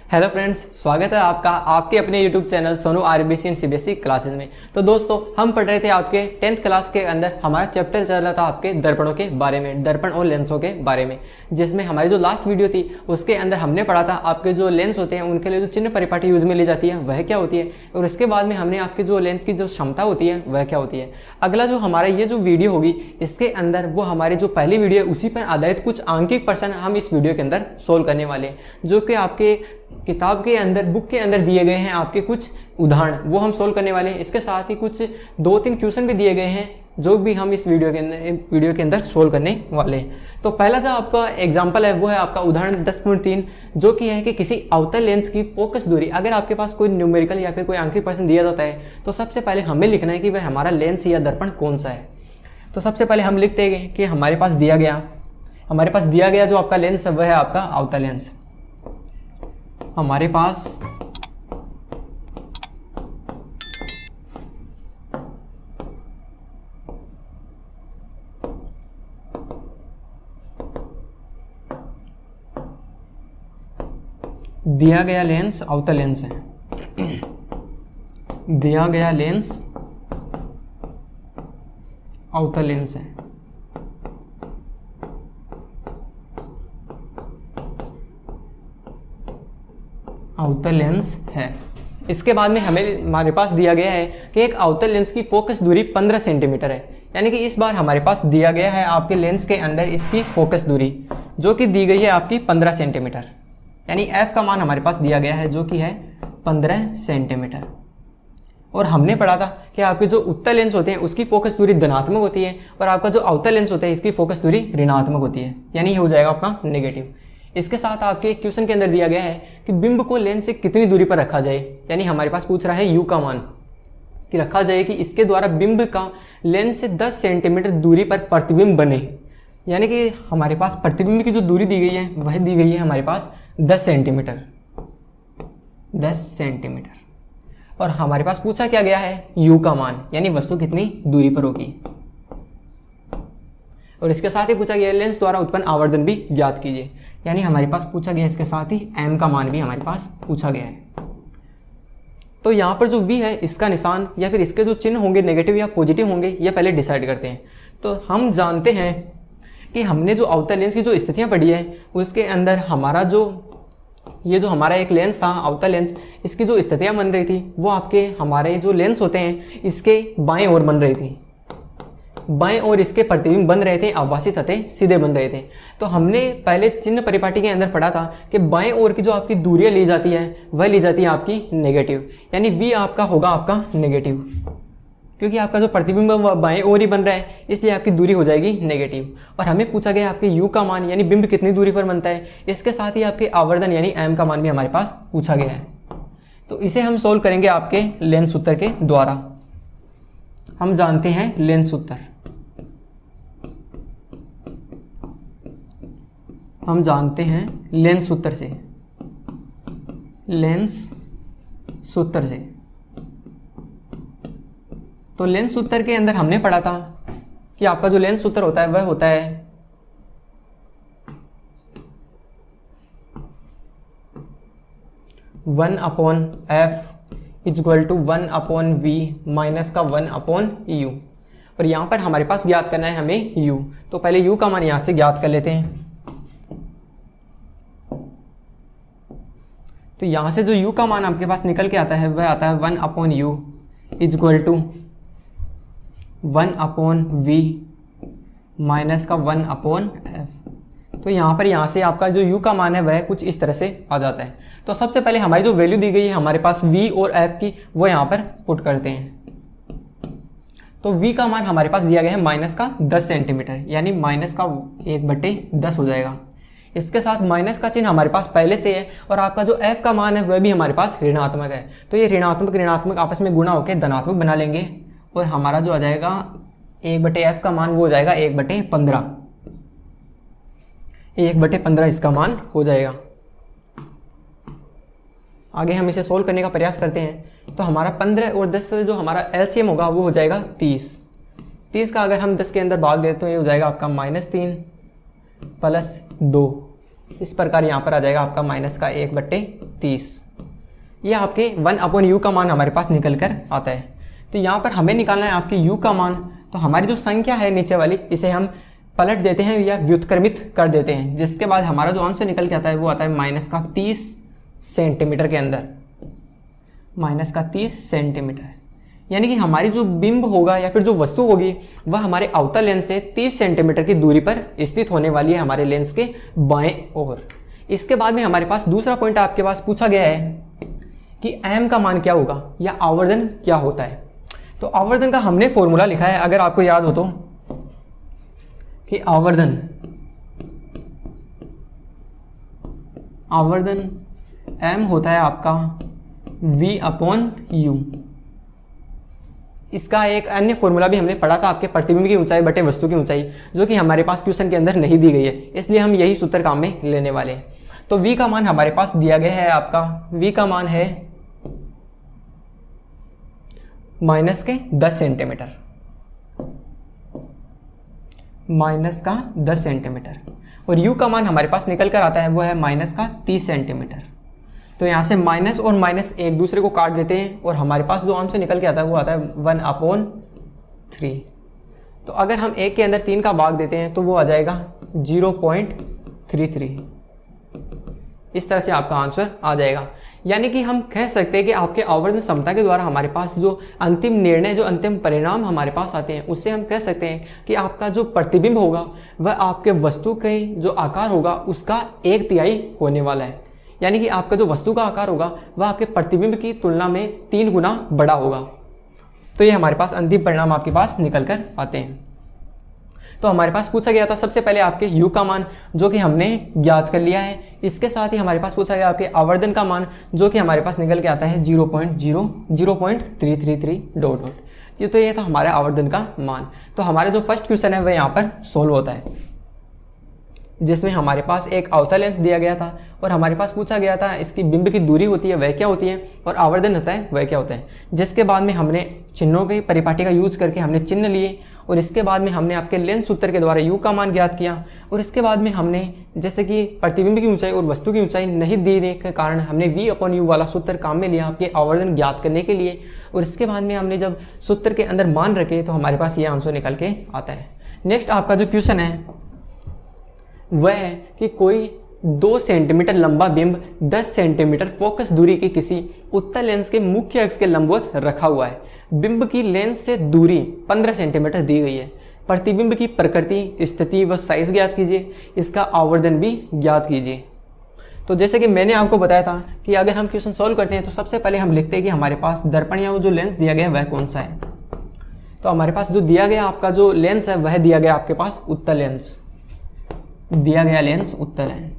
Hello friends, स्वागत है आपका आपके अपने YouTube channel Sonu RBC and CBSE classes में। तो दोस्तों, हम पढ़ रहे थे आपके 10th क्लास के अंदर हमारा चैप्टर चल रहा था आपके दर्पणों के बारे में, दर्पण और लेंसों के बारे में, जिसमें हमारी जो लास्ट वीडियो थी उसके अंदर हमने पढ़ा था आपके जो लेंस होते हैं उनके लिए जो चिन्ह परिपाटी यूज में ली जाती है वह क्या होती है, और इसके बाद में हमने आपके जो लेंस की जो क्षमता होती है वह क्या होती है। अगला जो हमारा ये जो वीडियो होगी इसके अंदर वो हमारी जो पहली वीडियो है उसी पर आधारित कुछ आंकिक प्रश्न हम इस वीडियो के अंदर सोल्व करने वाले हैं, जो कि आपके किताब के अंदर बुक के अंदर दिए गए हैं आपके कुछ उदाहरण, वो हम सोल्व करने वाले हैं। इसके साथ ही कुछ 2-3 क्वेश्चन भी दिए गए हैं जो भी हम इस वीडियो के अंदर सोल्व करने वाले हैं। तो पहला जो आपका एग्जांपल है वो है आपका उदाहरण 10.3, जो कि है कि किसी अवतल लेंस की फोकस दूरी। अगर आपके पास कोई न्यूमेरिकल या फिर कोई आंकिक प्रश्न दिया जाता है तो सबसे पहले हमें लिखना है कि वह हमारा लेंस या दर्पण कौन सा है। तो सबसे पहले हम लिखते हैं कि हमारे पास दिया गया जो आपका लेंस है वह है आपका अवतल लेंस। हमारे पास दिया गया लेंस अवतल लेंस है। दिया गया लेंस अवतल लेंस है। अवतल लेंस है। इसके बाद में हमारे पास दिया गया है कि एक अवतल लेंस की फोकस दूरी 15 सेंटीमीटर है। यानी कि इस बार हमारे पास दिया गया है आपके लेंस के अंदर इसकी फोकस दूरी जो कि दी गई है आपकी 15 सेंटीमीटर, यानी f का मान हमारे पास दिया गया है जो कि है 15 सेंटीमीटर। और हमने पढ़ा था कि आपके जो उत्तल लेंस होते हैं उसकी फोकस दूरी धनात्मक होती है और आपका जो अवतल लेंस होता है इसकी फोकस दूरी ऋणात्मक होती है, यानी ये हो जाएगा आपका नेगेटिव। इसके साथ आपके क्वेश्चन के अंदर दिया गया है कि बिंब को लेंस से कितनी दूरी पर रखा जाए, यानी हमारे पास पूछ रहा है u का मान कि रखा जाए कि इसके द्वारा बिंब का लेंस से 10 सेंटीमीटर दूरी पर प्रतिबिंब बने। यानी कि हमारे पास प्रतिबिंब की जो दूरी दी गई है वह दी गई है हमारे पास 10 सेंटीमीटर। 10 सेंटीमीटर। और हमारे पास पूछा क्या गया है u का मान, यानी वस्तु कितनी दूरी पर होगी। और इसके साथ ही पूछा गया लेंस द्वारा उत्पन्न आवर्धन भी ज्ञात कीजिए, यानी हमारे पास पूछा गया इसके साथ ही m का मान भी हमारे पास पूछा गया है। तो यहाँ पर जो v है इसका निशान या फिर इसके जो चिन्ह होंगे नेगेटिव या पॉजिटिव होंगे ये पहले डिसाइड करते हैं। तो हम जानते हैं कि हमने जो अवतल लेंस की जो स्थितियाँ पढ़ी है उसके अंदर हमारा जो हमारा एक लेंस था अवतल लेंस, इसकी जो स्थितियाँ बन रही थी वो आपके हमारे जो लेंस होते हैं इसके बाएं ओर बन रही थी। बाएं ओर इसके प्रतिबिंब बन रहे थे, आभासी सतह सीधे बन रहे थे। तो हमने पहले चिन्ह परिपाटी के अंदर पढ़ा था कि बाएं ओर की जो आपकी दूरियां ली जाती है वह ली जाती है आपकी नेगेटिव, यानी v आपका होगा आपका नेगेटिव, क्योंकि आपका जो प्रतिबिंब बाएं ओर ही बन रहा है इसलिए आपकी दूरी हो जाएगी नेगेटिव। और हमें पूछा गया आपके u का मान, यानी बिंब कितनी दूरी पर बनता है। इसके साथ ही आपके आवर्धन यानी m का मान भी हमारे पास पूछा गया है। तो इसे हम सोल्व करेंगे आपके लेंस सूत्र के द्वारा। हम जानते हैं लेंस सूत्र, हम जानते हैं लेंस सूत्र से, लेंस सूत्र से। तो लेंस सूत्र के अंदर हमने पढ़ा था कि आपका जो लेंस सूत्र होता है वह होता है one upon F is equal to 1/v minus का 1/u। और यहाँ पर हमारे पास ज्ञात करना है हमें u। तो पहले u का मान यहाँ से ज्ञात कर लेते हैं। तो यहाँ से जो u का मान आपके पास निकल के आता है वह आता है 1/u equal to 1/v minus का 1/f। तो यहाँ से आपका जो u का मान है वह कुछ इस तरह से आ जाता है। तो सबसे पहले हमारी जो वैल्यू दी गई है हमारे पास v और f की वो यहाँ पर पुट करते हैं। तो v का मान हमारे पास दिया गया है माइनस का 10 सेंटीमीटर, यानी माइनस का 1/10 हो जाएगा। इसके साथ माइनस का चिन्ह हमारे पास पहले से है और आपका जो f का मान है वह भी हमारे पास ऋणात्मक है। तो ये ऋणात्मक आपस में गुणा होकर धनात्मक बना लेंगे और हमारा जो आ जाएगा 1/f का मान वो हो जाएगा 1/15। 1/15 इसका मान हो जाएगा। आगे हम इसे सोल्व करने का प्रयास करते हैं। तो हमारा 15 और 10 से जो हमारा एलसीएम होगा वो हो जाएगा 30। 30 का अगर हम 10 के अंदर भाग दें तो ये हो जाएगा आपका -3 + 2। इस प्रकार यहाँ पर आ जाएगा आपका माइनस का 1/30 30। ये आपके 1/u का मान हमारे पास निकल कर आता है। तो यहाँ पर हमें निकालना है आपके u का मान। तो हमारी जो संख्या है नीचे वाली, इसे हम पलट देते हैं या व्युत्क्रमित कर देते हैं, जिसके बाद हमारा जो आंसर निकल के आता है वो आता है -30 सेंटीमीटर के अंदर, -30 सेंटीमीटर। यानी कि हमारी जो बिंब होगा या फिर जो वस्तु होगी वह हमारे अवतल लेंस से 30 सेंटीमीटर की दूरी पर स्थित होने वाली है हमारे लेंस के बाएं ओर। इसके बाद में हमारे पास दूसरा पॉइंट आपके पास पूछा गया है कि m का मान क्या होगा या आवर्धन क्या होता है। तो आवर्धन का हमने फॉर्मूला लिखा है, अगर आपको याद हो तो, कि आवर्धन m होता है आपका v/u। इसका एक अन्य फॉर्मूला भी हमने पढ़ा था आपके प्रतिबिंब की ऊंचाई बटे वस्तु की ऊंचाई, जो कि हमारे पास क्वेश्चन के अंदर नहीं दी गई है, इसलिए हम यही सूत्र काम में लेने वाले हैं। तो v का मान हमारे पास दिया गया है आपका, v का मान है -10 सेंटीमीटर, -10 सेंटीमीटर। और u का मान हमारे पास निकल कर आता है वो है -30 सेंटीमीटर। तो यहाँ से माइनस और माइनस एक दूसरे को काट देते हैं और हमारे पास जो आंसर निकल के आता है वो आता है 1/3। तो अगर हम 1 के अंदर 3 का भाग देते हैं तो वो आ जाएगा 0.33। इस तरह से आपका आंसर आ जाएगा। यानी कि हम कह सकते हैं कि आपके आवर्धन क्षमता के द्वारा हमारे पास जो अंतिम निर्णय, जो अंतिम परिणाम हमारे पास आते हैं, उससे हम कह सकते हैं कि आपका जो प्रतिबिंब होगा वह आपके वस्तु के जो आकार होगा उसका 1/3 होने वाला है। यानी कि आपका जो वस्तु का आकार होगा वह आपके प्रतिबिंब की तुलना में 3 गुना बड़ा होगा। तो ये हमारे पास अंतिम परिणाम आपके पास निकल कर आते हैं। तो हमारे पास पूछा गया था सबसे पहले आपके u का मान, जो कि हमने ज्ञात कर लिया है। इसके साथ ही हमारे पास पूछा गया आपके आवर्धन का मान, जो कि हमारे पास निकल के आता है 0.333 ... तो ये था हमारे आवर्धन का मान। तो हमारा जो फर्स्ट क्वेश्चन है वह यहाँ पर सोल्व होता है, जिसमें हमारे पास एक अवतल लेंस दिया गया था और हमारे पास पूछा गया था इसकी बिंब की दूरी होती है वह क्या होती है और आवर्धन होता है वह क्या होता है। जिसके बाद में हमने चिन्हों की परिपाटी का यूज करके हमने चिन्ह लिए और इसके बाद में हमने आपके लेंस सूत्र के द्वारा u का मान ज्ञात किया। और इसके बाद में हमने जैसे कि प्रतिबिंब की ऊंचाई और वस्तु की ऊंचाई नहीं देने के कारण हमने v/u वाला सूत्र काम में लिया आपके आवर्धन ज्ञात करने के लिए। और इसके बाद में हमने जब सूत्र के अंदर मान रखे तो हमारे पास ये आंसर निकल के आता है। नेक्स्ट आपका जो क्वेश्चन है वह है कि कोई 2 सेंटीमीटर लंबा बिंब 10 सेंटीमीटर फोकस दूरी की किसी उत्तल लेंस के मुख्य अक्ष के लंबवत रखा हुआ है। बिंब की लेंस से दूरी 15 सेंटीमीटर दी गई है। प्रतिबिंब की प्रकृति, स्थिति व साइज ज्ञात कीजिए। इसका आवर्धन भी ज्ञात कीजिए। तो जैसे कि मैंने आपको बताया था कि अगर हम क्वेश्चन सॉल्व करते हैं तो सबसे पहले हम लिखते हैं कि हमारे पास दर्पण या वो जो लेंस दिया गया वह कौन सा है। तो हमारे पास जो दिया गया आपका जो लेंस है वह दिया गया आपके पास उत्तल लेंस, दिया गया लेंस उत्तल है,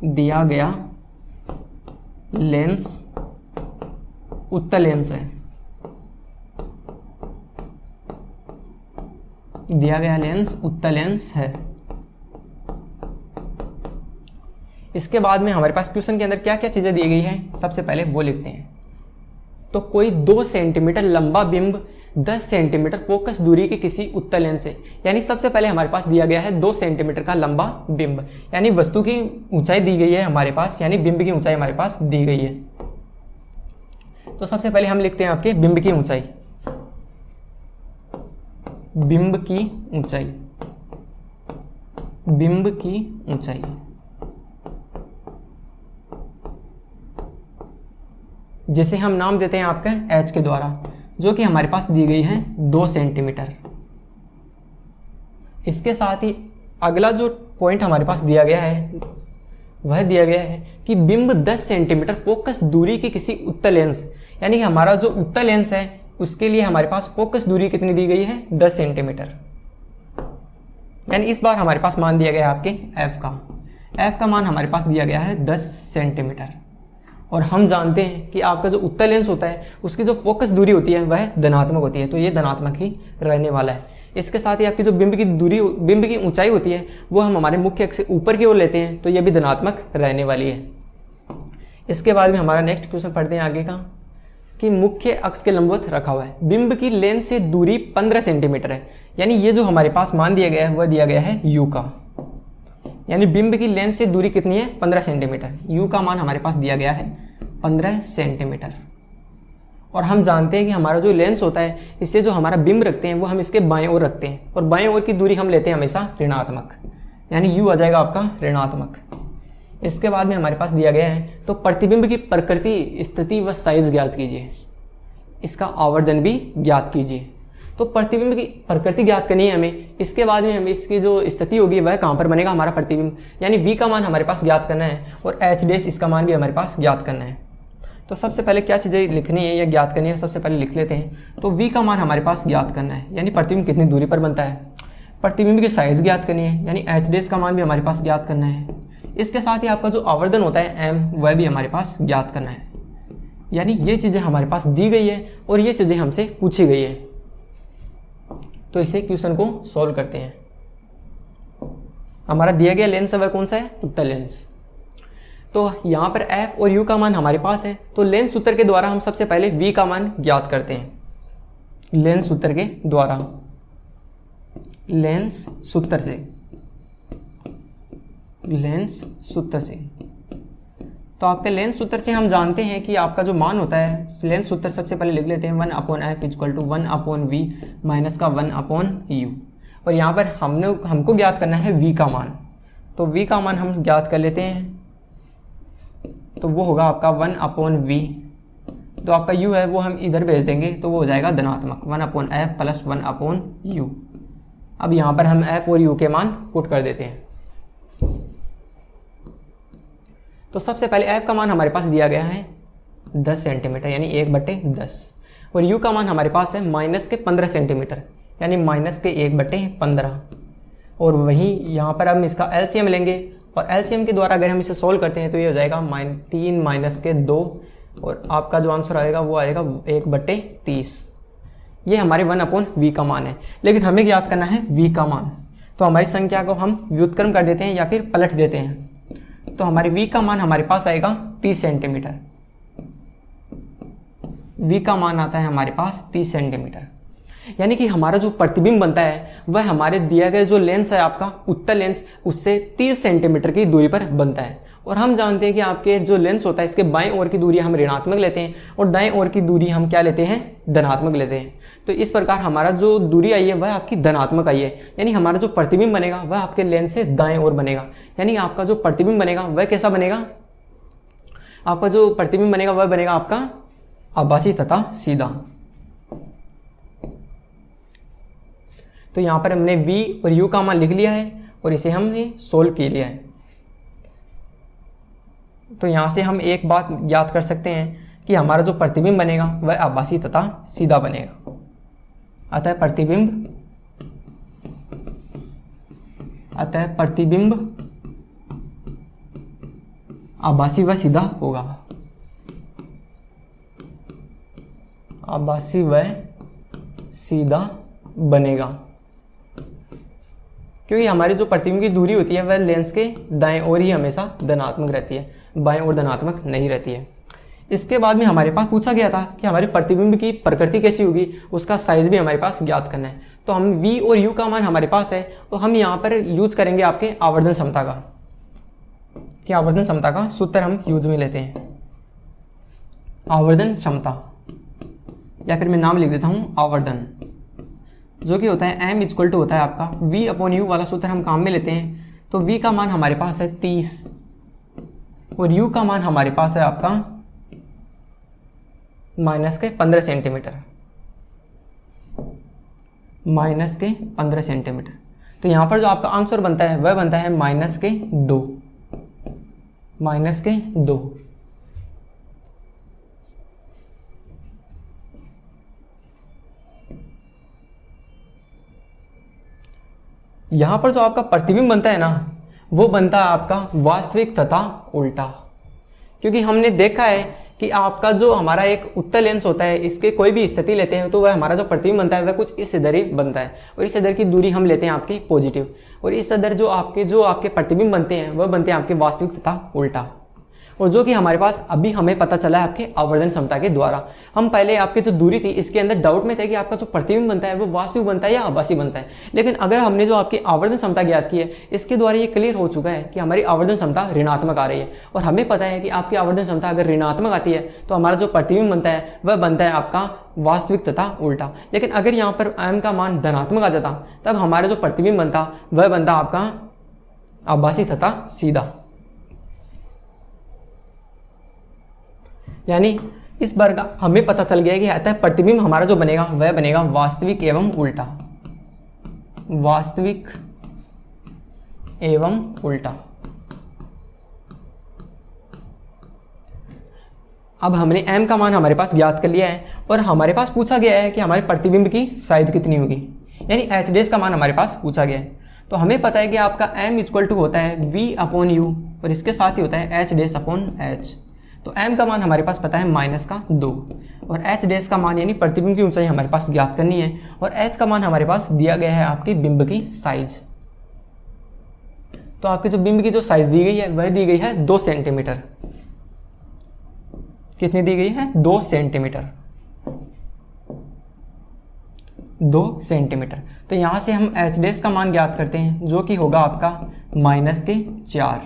दिया गया लेंस उत्तल लेंस है, दिया गया लेंस उत्तल लेंस है। इसके बाद में हमारे पास क्वेश्चन के अंदर क्या क्या चीजें दी गई है सबसे पहले वो लिखते हैं। तो कोई 2 सेंटीमीटर लंबा बिंब 10 सेंटीमीटर फोकस दूरी के किसी उत्तल लेंस से, यानी सबसे पहले हमारे पास दिया गया है 2 सेंटीमीटर का लंबा बिंब, यानी वस्तु की ऊंचाई दी गई है हमारे पास, यानी बिंब की ऊंचाई हमारे पास दी गई है। तो सबसे पहले हम लिखते हैं आपके बिंब की ऊंचाई, बिंब की ऊंचाई, बिंब की ऊंचाई। जिसे हम नाम देते हैं आपका h के द्वारा, जो कि हमारे पास दी गई है 2 सेंटीमीटर। इसके साथ ही अगला जो पॉइंट हमारे पास दिया गया है वह दिया गया है कि बिंब 10 सेंटीमीटर फोकस दूरी की किसी उत्तल लेंस, यानी कि हमारा जो उत्तल लेंस है उसके लिए हमारे पास फोकस दूरी कितनी दी गई है 10 सेंटीमीटर। यानी इस बार हमारे पास मान दिया गया है आपके f का मान हमारे पास दिया गया है 10 सेंटीमीटर। और हम जानते हैं कि आपका जो उत्तल लेंस होता है उसकी जो फोकस दूरी होती है वह धनात्मक होती है, तो ये धनात्मक ही रहने वाला है। इसके साथ ही आपकी जो बिंब की दूरी, बिंब की ऊंचाई होती है वो हम हमारे मुख्य अक्ष से ऊपर की ओर लेते हैं, तो ये भी धनात्मक रहने वाली है। इसके बाद में हमारा नेक्स्ट क्वेश्चन पढ़ते हैं आगे का, कि मुख्य अक्ष के लंबवत रखा हुआ है, बिंब की लेंस से दूरी 15 सेंटीमीटर है। यानी ये जो हमारे पास मान दिया गया है वह दिया गया है u का, यानी बिंब की लेंस से दूरी कितनी है 15 सेंटीमीटर। यू का मान हमारे पास दिया गया है 15 सेंटीमीटर। और हम जानते हैं कि हमारा जो लेंस होता है इससे जो हमारा बिंब रखते हैं वो हम इसके बाएं ओर रखते हैं, और बाएं ओर की दूरी हम लेते हैं हमेशा ऋणात्मक, यानी यू आ जाएगा आपका ऋणात्मक। इसके बाद में हमारे पास दिया गया है तो प्रतिबिंब की प्रकृति, स्थिति व साइज ज्ञात कीजिए, इसका आवर्धन भी ज्ञात कीजिए। तो प्रतिबिंब की प्रकृति ज्ञात करनी है हमें। इसके बाद में हमें इसकी जो स्थिति होगी वह कहाँ पर बनेगा, हमारा प्रतिबिंब, यानी v का मान हमारे पास ज्ञात करना है, और h डैश इसका मान भी हमारे पास ज्ञात करना है। तो सबसे पहले क्या चीज़ें लिखनी है या ज्ञात करनी है, सबसे पहले लिख लेते हैं। तो v का मान हमारे पास ज्ञात करना है, यानी प्रतिबिंब कितनी दूरी पर बनता है। प्रतिबिंब की साइज ज्ञात करनी है, यानी h डैश का मान भी हमारे पास ज्ञात करना है। इसके साथ ही आपका जो आवर्धन होता है m, वह भी हमारे पास ज्ञात करना है। यानी ये चीज़ें हमारे पास दी गई है और ये चीज़ें हमसे पूछी गई है। तो इसे क्वेश्चन को सॉल्व करते हैं। हमारा दिया गया लेंस है वह कौन सा है, उत्तल लेंस। तो यहाँ पर f और u का मान हमारे पास है, तो लेंस सूत्र के द्वारा हम सबसे पहले v का मान ज्ञात करते हैं। लेंस सूत्र के द्वारा, लेंस सूत्र से, लेंस सूत्र से। तो आपके लेंस सूत्र से हम जानते हैं कि आपका जो मान होता है, लेंस सूत्र सबसे पहले लिख लेते हैं 1/f equal to 1/v minus का 1/u। और यहाँ पर हमको ज्ञात करना है v का मान, तो v का मान हम ज्ञात कर लेते हैं। तो वो होगा आपका 1/v, तो आपका u है वो हम इधर भेज देंगे, तो वो हो जाएगा धनात्मक 1/f प्लस 1/u। अब यहाँ पर हम f और u के मान पुट कर देते हैं। तो सबसे पहले f का मान हमारे पास दिया गया है 10 सेंटीमीटर, यानी 1/10, और u का मान हमारे पास है -15 सेंटीमीटर, यानी -1/15। और वहीं यहाँ पर हम इसका LCM लेंगे, और LCM के द्वारा अगर हम इसे सोल्व करते हैं तो ये हो जाएगा 3 - 2, और आपका जो आंसर आएगा वो आएगा 1/30। ये हमारे 1/v का मान है, लेकिन हमें याद करना है v का मान। तो हमारी संख्या को हम व्युत्क्रम कर देते हैं या फिर पलट देते हैं। तो हमारे v का मान हमारे पास आएगा 30 सेंटीमीटर। v का मान आता है हमारे पास 30 सेंटीमीटर, यानी कि हमारा जो प्रतिबिंब बनता है वह हमारे दिया गया जो लेंस है आपका उत्तल लेंस, उससे 30 सेंटीमीटर की दूरी पर बनता है। और हम जानते हैं कि आपके जो लेंस होता है इसके बाएं ओर की दूरी हम ऋणात्मक लेते हैं, और दाएं ओर की दूरी हम क्या लेते हैं, धनात्मक लेते हैं। तो इस प्रकार हमारा जो दूरी आई है वह आपकी धनात्मक आई है, यानी हमारा जो प्रतिबिंब बनेगा वह आपके लेंस से दाएं ओर बनेगा। यानी आपका जो प्रतिबिंब बनेगा वह कैसा बनेगा, आपका जो प्रतिबिंब बनेगा वह बनेगा आपका आभासी तथा सीधा। तो यहाँ पर हमने v और u का मान लिख लिया है और इसे हमने सोल्व कर लिया है। तो यहाँ से हम एक बात याद कर सकते हैं कि हमारा जो प्रतिबिंब बनेगा वह आभासी तथा सीधा बनेगा। अतः प्रतिबिंब आभासी व सीधा होगा, आभासी व सीधा बनेगा, क्योंकि हमारी जो प्रतिबिंब की दूरी होती है वह लेंस के दाएं ओर ही हमेशा धनात्मक रहती है, बाएं ओर धनात्मक नहीं रहती है। इसके बाद में हमारे पास पूछा गया था कि हमारे प्रतिबिंब की प्रकृति कैसी होगी, उसका साइज भी हमारे पास ज्ञात करना है। तो हम v और u का मान हमारे पास है, तो हम यहाँ पर यूज करेंगे आपके आवर्धन क्षमता का, कि आवर्धन क्षमता का सूत्र हम यूज में लेते हैं। आवर्धन क्षमता, या फिर मैं नाम लिख देता हूँ आवर्धन, जो कि होता है m इक्वल टू होता है आपका v/u वाला सूत्र हम काम में लेते हैं। तो v का मान हमारे पास है 30 और u का मान हमारे पास है आपका -15 सेंटीमीटर, -15 सेंटीमीटर। तो यहाँ पर जो आपका आंसर बनता है वह बनता है -2। यहाँ पर जो आपका प्रतिबिंब बनता है ना वो बनता है आपका वास्तविक तथा उल्टा, क्योंकि हमने देखा है कि आपका जो हमारा एक उत्तल लेंस होता है इसके कोई भी स्थिति लेते हैं तो वह हमारा जो प्रतिबिंब बनता है वह कुछ इस इधर ही बनता है, और इस इधर की दूरी हम लेते हैं आपकी पॉजिटिव, और इस इधर जो आपके प्रतिबिंब बनते हैं वह बनते हैं आपके वास्तविक तथा उल्टा। और जो कि हमारे पास अभी हमें पता चला है आपके आवर्धन क्षमता के द्वारा। हम पहले आपकी जो दूरी थी इसके अंदर डाउट में थे कि आपका जो प्रतिबिंब बनता है वो वास्तविक बनता है या आभासी बनता है, लेकिन अगर हमने जो आपकी आवर्धन क्षमता ज्ञात की है इसके द्वारा ये क्लियर हो चुका है कि हमारी आवर्धन क्षमता ऋणात्मक आ रही है। और हमें पता है कि आपकी आवर्धन क्षमता अगर ऋणात्मक आती है तो हमारा जो प्रतिबिंब बनता है वह बनता है आपका वास्तविक तथा उल्टा। लेकिन अगर यहाँ पर m का मान धनात्मक आ जाता तब हमारा जो प्रतिबिंब बनता वह बनता आपका आभासी तथा सीधा। यानी इस बार का हमें पता चल गया कि अतः प्रतिबिंब हमारा जो बनेगा वह बनेगा वास्तविक एवं उल्टा, वास्तविक एवं उल्टा। अब हमने m का मान हमारे पास ज्ञात कर लिया है और हमारे पास पूछा गया है कि हमारे प्रतिबिंब की साइज कितनी होगी, यानी h डैश का मान हमारे पास पूछा गया है। तो हमें पता है कि आपका m इक्वल टू होता है v/u और इसके साथ ही होता है h डैश अपॉन h। तो m का मान हमारे पास पता है -2 और h डैश का मान यानी प्रतिबिंब की ऊंचाई हमारे पास ज्ञात करनी है और h का मान हमारे पास दिया गया है आपकी बिंब की साइज। तो आपकी जो बिंब की जो साइज दी गई है वह दी गई है 2 सेंटीमीटर। कितनी दी गई है? 2 सेंटीमीटर, 2 सेंटीमीटर। तो यहाँ से हम एच डैश का मान ज्ञात करते हैं जो कि होगा आपका -4।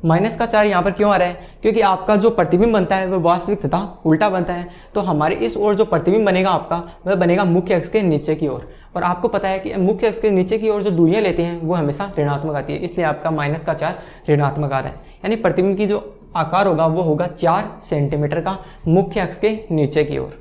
-4 यहाँ पर क्यों आ रहा है? क्योंकि आपका जो प्रतिबिंब बनता है वह वास्तविक तथा उल्टा बनता है। तो हमारे इस ओर जो प्रतिबिंब बनेगा आपका वह बनेगा मुख्य अक्ष के नीचे की ओर, और आपको पता है कि मुख्य अक्ष के नीचे की ओर जो दूरियां लेते हैं वो हमेशा ऋणात्मक आती है, इसलिए आपका -4 ऋणात्मक आ रहा है। यानी प्रतिबिंब की जो आकार होगा वो होगा 4 सेंटीमीटर का मुख्य अक्ष के नीचे की ओर।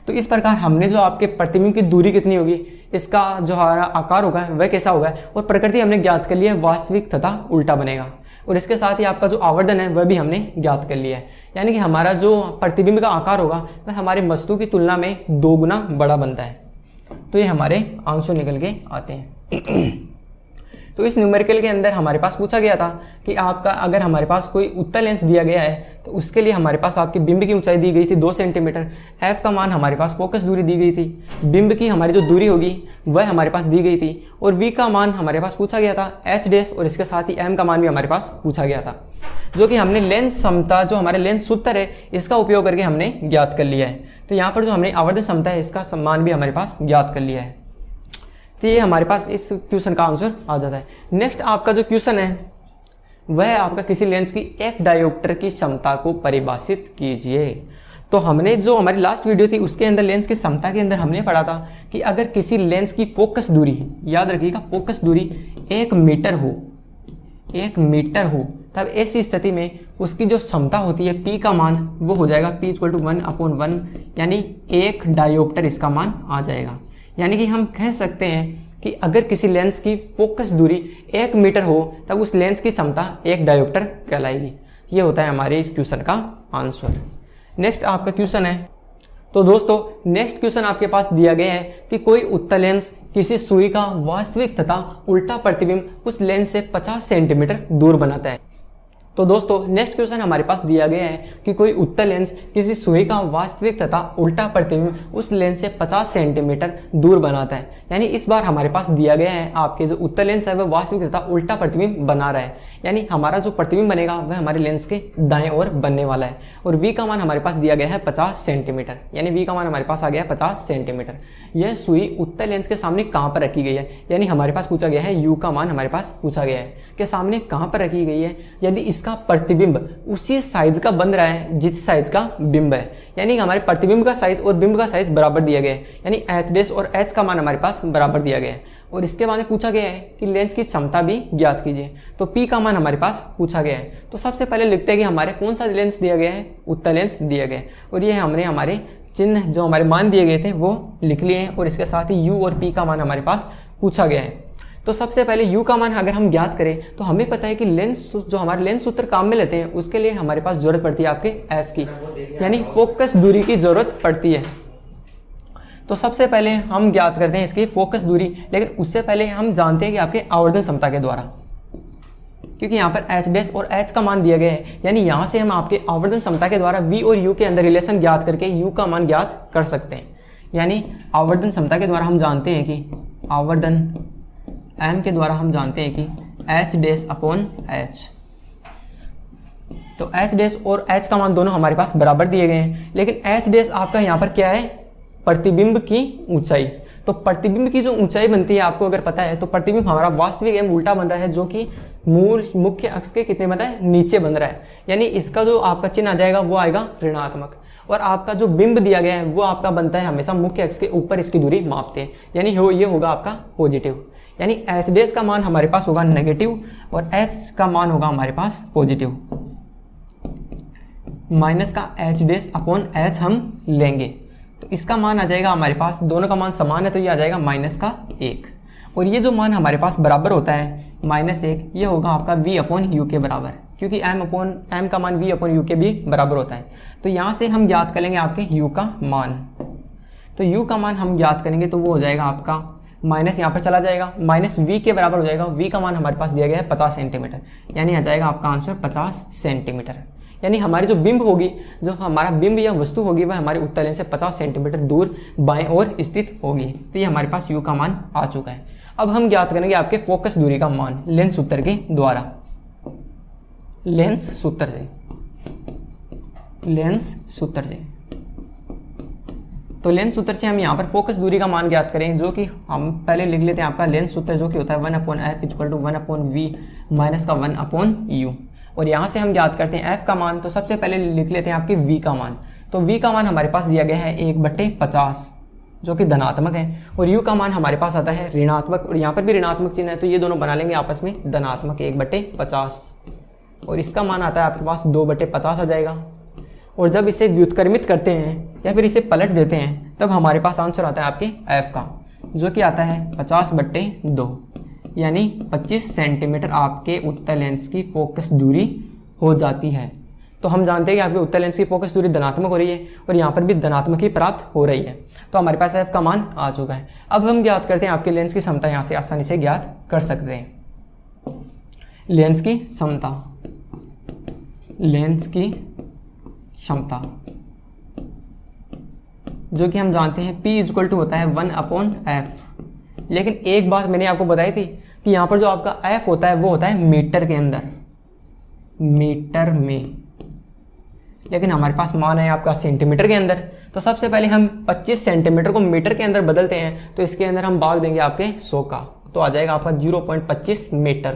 तो इस प्रकार हमने जो आपके प्रतिबिंब की दूरी कितनी होगी, इसका जो हमारा आकार होगा वह कैसा होगा, और प्रकृति हमने ज्ञात कर लिया है वास्तविक तथा उल्टा बनेगा। और इसके साथ ही आपका जो आवर्धन है वह भी हमने ज्ञात कर लिया है, यानी कि हमारा जो प्रतिबिंब का आकार होगा वह हमारे वस्तु की तुलना में 2 गुना बड़ा बनता है। तो ये हमारे आंसू निकल के आते हैं। तो इस न्यूमेरिकल के अंदर हमारे पास पूछा गया था कि आपका अगर हमारे पास कोई उत्तल लेंस दिया गया है तो उसके लिए हमारे पास आपकी बिंब की ऊंचाई दी गई थी 2 सेंटीमीटर, f का मान हमारे पास फोकस दूरी दी गई थी, बिंब की हमारी जो दूरी होगी वह हमारे पास दी गई थी, और v का मान हमारे पास पूछा गया था h डैश, और इसके साथ ही m का मान भी हमारे पास पूछा गया था, जो कि हमने लेंस क्षमता जो हमारे लेंस सूत्र है इसका उपयोग करके हमने ज्ञात कर लिया है। तो यहाँ पर जो हमने आवर्धन क्षमता है इसका मान भी हमारे पास ज्ञात कर लिया है। तो ये हमारे पास इस क्वेश्चन का आंसर आ जाता है। नेक्स्ट आपका जो क्वेश्चन है वह आपका किसी लेंस की एक डायोप्टर की क्षमता को परिभाषित कीजिए। तो हमने जो हमारी लास्ट वीडियो थी उसके अंदर लेंस की क्षमता के अंदर हमने पढ़ा था कि अगर किसी लेंस की फोकस दूरी, याद रखिएगा फोकस दूरी 1 मीटर हो, 1 मीटर हो, तब ऐसी स्थिति में उसकी जो क्षमता होती है P का मान वो हो जाएगा P = 1/1, यानी 1 डायोप्टर इसका मान आ जाएगा। यानी कि हम कह सकते हैं कि अगर किसी लेंस की फोकस दूरी 1 मीटर हो तब उस लेंस की क्षमता 1 डायोप्टर कहलाएगी। ये होता है हमारे इस क्वेश्चन का आंसर। नेक्स्ट आपका क्वेश्चन है, तो दोस्तों नेक्स्ट क्वेश्चन आपके पास दिया गया है कि कोई उत्तल लेंस किसी सुई का वास्तविक तथा उल्टा प्रतिबिंब उस लेंस से 50 सेंटीमीटर दूर बनाता है। तो दोस्तों नेक्स्ट क्वेश्चन हमारे पास दिया गया है कि कोई उत्तल लेंस किसी सुई का वास्तविक तथा उल्टा प्रतिबिंब उस लेंस से 50 सेंटीमीटर दूर बनाता है। यानी इस बार हमारे पास दिया गया है आपके जो उत्तल लेंस है वह वास्तविक तथा उल्टा प्रतिबिंब बना रहा है, यानी हमारा जो प्रतिबिंब बनेगा वह हमारे लेंस के दाएं ओर बनने वाला है, और v का मान हमारे पास दिया गया है 50 सेंटीमीटर, यानी v का मान हमारे पास आ गया है 50 सेंटीमीटर। यह सुई उत्तल लेंस के सामने कहाँ पर रखी गई है, यानी हमारे पास पूछा गया है u का मान हमारे पास पूछा गया है कि सामने कहाँ पर रखी गई है, यदि इसका प्रतिबिंब उसी साइज का बन रहा है जिस साइज का बिंब है, यानी हमारे प्रतिबिंब का साइज और बिंब का साइज बराबर दिया गया है, यानी h डैश और h का मान हमारे पास बराबर दिया गया है। और इसके बाद पूछा गया है कि लेंस की क्षमता भी ज्ञात कीजिए, तो P का मान हमारे पास पूछा गया है। तो सबसे पहले लिखते हैं कि हमारे कौन सा लेंस दिया गया है, उत्तल लेंस दिया गया है, और ये हमने हमारे चिन्ह जो हमारे मान दिए गए थे वो लिख लिए हैं, और इसके साथ ही U और P का मान हमारे पास पूछा गया है। तो सबसे पहले u का मान अगर हम ज्ञात करें तो हमें पता है कि लेंस जो हमारे लेंस सूत्र काम में लेते हैं उसके लिए हमारे पास जरूरत पड़ती है आपके f की, यानी फोकस दूरी की जरूरत पड़ती है। तो सबसे पहले हम ज्ञात करते हैं इसकी फोकस दूरी, लेकिन उससे पहले हम जानते हैं कि आपके आवर्धन क्षमता के द्वारा, क्योंकि यहाँ पर h डैश और h का मान दिया गया है, यानी यहाँ से हम आपके आवर्धन क्षमता के द्वारा v और u के अंदर रिलेशन ज्ञात करके u का मान ज्ञात कर सकते हैं। यानी आवर्धन क्षमता के द्वारा हम जानते हैं कि आवर्धन m के द्वारा हम जानते हैं कि h डैश अपॉन h, तो एच डैश और एच का मान दोनों हमारे पास बराबर दिए गए हैं, लेकिन एच डैश आपका यहाँ पर क्या है, प्रतिबिंब की ऊंचाई। तो प्रतिबिंब की जो ऊंचाई बनती है आपको अगर पता है, तो प्रतिबिंब हमारा वास्तविक एम उल्टा बन रहा है, जो कि मूल मुख्य अक्ष के कितने बन रहा है, नीचे बन रहा है। यानी इसका जो आपका चिन्ह आ जाएगा वो आएगा ऋणात्मक, और आपका जो बिंब दिया गया है वो आपका बनता है हमेशा मुख्य अक्ष के ऊपर इसकी दूरी मापते हैं, यानी ये होगा आपका पॉजिटिव। यानी एच डैश का मान हमारे पास होगा नेगेटिव और एच का मान होगा हमारे पास पॉजिटिव। माइनस का एच डैश अपॉन एच हम लेंगे, तो इसका मान आ जाएगा हमारे पास, दोनों का मान समान है तो ये आ जाएगा -1, और ये जो मान हमारे पास बराबर होता है -1, ये होगा आपका v अपॉन यू के बराबर, क्योंकि m का मान v अपॉन यू के भी बराबर होता है। तो यहाँ से हम ज्ञात करेंगे आपके u का मान, तो u का मान हम ज्ञात करेंगे तो वो हो जाएगा आपका माइनस, यहाँ पर चला जाएगा, -v के बराबर हो जाएगा। v का मान हमारे पास दिया गया है 50 सेंटीमीटर, यानी आ जाएगा आपका आंसर 50 सेंटीमीटर। यानी हमारी जो बिंब होगी, जो हमारा बिंब या वस्तु होगी, वह हमारे उत्तल लेंस से 50 सेंटीमीटर दूर बाएं ओर स्थित होगी। तो ये हमारे पास u का मान आ चुका है। अब हम ज्ञात करेंगे आपके फोकस दूरी का मान लेंस सूत्र के द्वारा। लेंस सूत्र से तो लेंस सूत्र से हम यहाँ पर फोकस दूरी का मान ज्ञात करें, जो कि हम पहले लिख लेते हैं आपका लेंस सूत्र, जो कि होता है 1/f = 1/v माइनस का 1/u। और यहाँ से हम ज्ञात करते हैं f का मान, तो सबसे पहले लिख लेते हैं आपके v का मान। तो v का मान हमारे पास दिया गया है 1/50, जो कि धनात्मक है, और u का मान हमारे पास आता है ऋणात्मक, और यहाँ पर भी ऋणात्मक चिन्ह है, तो ये दोनों बना लेंगे आपस में धनात्मक 1/50, और इसका मान आता है आपके पास 2/50 आ जाएगा। और जब इसे व्युत्क्रमित करते हैं या फिर इसे पलट देते हैं, तब हमारे पास आंसर आता है आपके f का, जो कि आता है 50/2, यानी 25 सेंटीमीटर आपके उत्तल लेंस की फोकस दूरी हो जाती है। तो हम जानते हैं कि आपके उत्तल लेंस की फोकस दूरी धनात्मक हो रही है, और यहाँ पर भी धनात्मक ही प्राप्त हो रही है, तो हमारे पास f का मान आ चुका है। अब हम ज्ञात करते हैं आपके लेंस की क्षमता, यहाँ से आसानी से ज्ञात कर सकते हैं। लेंस की क्षमता, जो कि हम जानते हैं P = होता है 1/f। लेकिन एक बात मैंने आपको बताई थी कि यहाँ पर जो आपका f होता है वो होता है मीटर के अंदर, मीटर में, लेकिन हमारे पास मान है आपका सेंटीमीटर के अंदर। तो सबसे पहले हम 25 सेंटीमीटर को मीटर के अंदर बदलते हैं, तो इसके अंदर हम भाग देंगे आपके 100 का, तो आ जाएगा आपका 0.25 मीटर।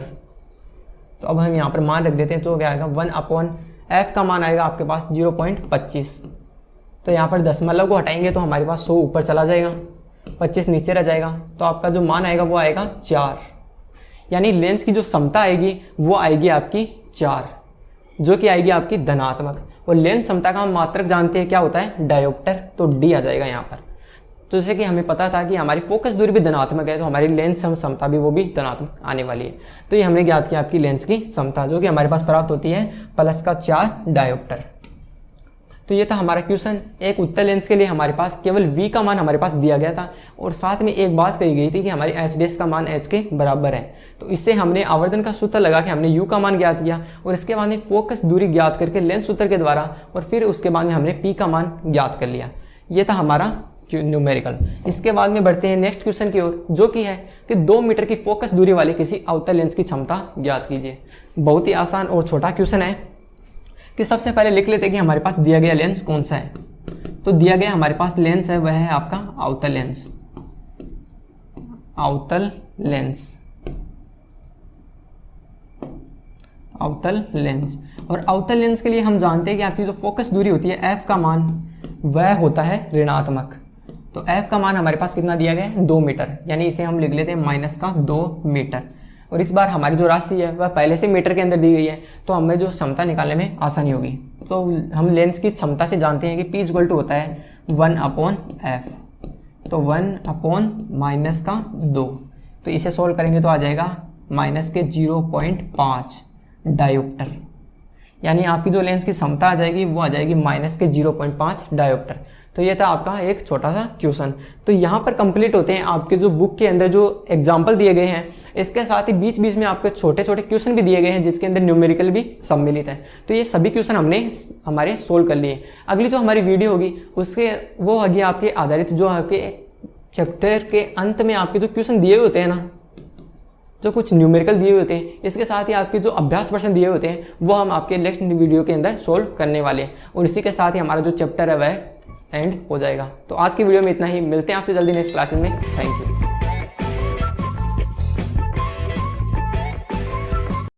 तो अब हम यहाँ पर मान रख देते हैं, तो क्या आएगा 1/f का मान आएगा आपके पास 0.25। तो यहाँ पर दशमलव को हटाएंगे तो हमारे पास 100 ऊपर चला जाएगा, 25 नीचे रह जाएगा, तो आपका जो मान आएगा वो आएगा 4। यानी लेंस की जो क्षमता आएगी वो आएगी आपकी 4, जो कि आएगी आपकी धनात्मक। और लेंस क्षमता का हम मात्रक जानते हैं क्या होता है, डायोप्टर, तो डी आ जाएगा यहाँ पर। तो जैसे कि हमें पता था कि हमारी फोकस दूरी भी धनात्मक है, तो हमारी लेंस क्षमता भी वो भी धनात्मक आने वाली है। तो ये हमने ज्ञात किया आपकी लेंस की क्षमता, जो कि हमारे पास प्राप्त होती है +4 डायोप्टर। तो ये था हमारा क्वेश्चन। एक उत्तल लेंस के लिए हमारे पास केवल v का मान हमारे पास दिया गया था, और साथ में एक बात कही गई थी कि हमारी एच डैश का मान h के बराबर है। तो इससे हमने आवर्धन का सूत्र लगा के हमने u का मान ज्ञात किया, और इसके बाद में फोकस दूरी ज्ञात करके लेंस सूत्र के द्वारा, और फिर उसके बाद में हमने p का मान ज्ञात कर लिया। ये था हमारा न्यूमेरिकल। इसके बाद में बढ़ते हैं नेक्स्ट क्वेश्चन की ओर, जो कि है कि 2 मीटर की फोकस दूरी वाले किसी अवतल लेंस की क्षमता ज्ञात कीजिए। बहुत ही आसान और छोटा क्वेश्चन है कि सबसे पहले लिख लेते हैं कि हमारे पास दिया गया लेंस कौन सा है। तो दिया गया हमारे पास लेंस है वह है आपका अवतल लेंस। अवतल लेंस और अवतल लेंस के लिए हम जानते हैं कि आपकी जो फोकस दूरी होती है f का मान वह होता है ऋणात्मक। तो f का मान हमारे पास कितना दिया गया है 2 मीटर, यानी इसे हम लिख लेते हैं -2 मीटर। और इस बार हमारी जो राशि है वह पहले से मीटर के अंदर दी गई है, तो हमें जो क्षमता निकालने में आसानी होगी। तो हम लेंस की क्षमता से जानते हैं कि P = होता है 1/f, तो 1/-2। तो इसे सोल्व करेंगे तो आ जाएगा -0.5 डायोप्टर, यानी आपकी जो लेंस की क्षमता आ जाएगी वो आ जाएगी -0.5 डायोप्टर। तो ये था आपका एक छोटा सा क्वेश्चन। तो यहाँ पर कंप्लीट होते हैं आपके जो बुक के अंदर जो एग्जाम्पल दिए गए हैं, इसके साथ ही बीच बीच में आपके छोटे छोटे क्वेश्चन भी दिए गए हैं जिसके अंदर न्यूमेरिकल भी सम्मिलित है। तो ये सभी क्वेश्चन हमने हमारे सोल्व कर लिए। अगली जो हमारी वीडियो होगी उसके वो होगी आपके आधारित जो आपके चैप्टर के अंत में आपके जो क्वेश्चन दिए हुए होते हैं ना, जो कुछ न्यूमेरिकल दिए होते हैं, इसके साथ ही आपके जो अभ्यास प्रश्न दिए होते हैं वो हम आपके नेक्स्ट वीडियो के अंदर सोल्व करने वाले हैं। और इसी के साथ ही हमारा जो चैप्टर है वह एंड हो जाएगा। तो आज की वीडियो में इतना ही, मिलते हैं आपसे जल्दी नेक्स्ट क्लासेस में। Thank you.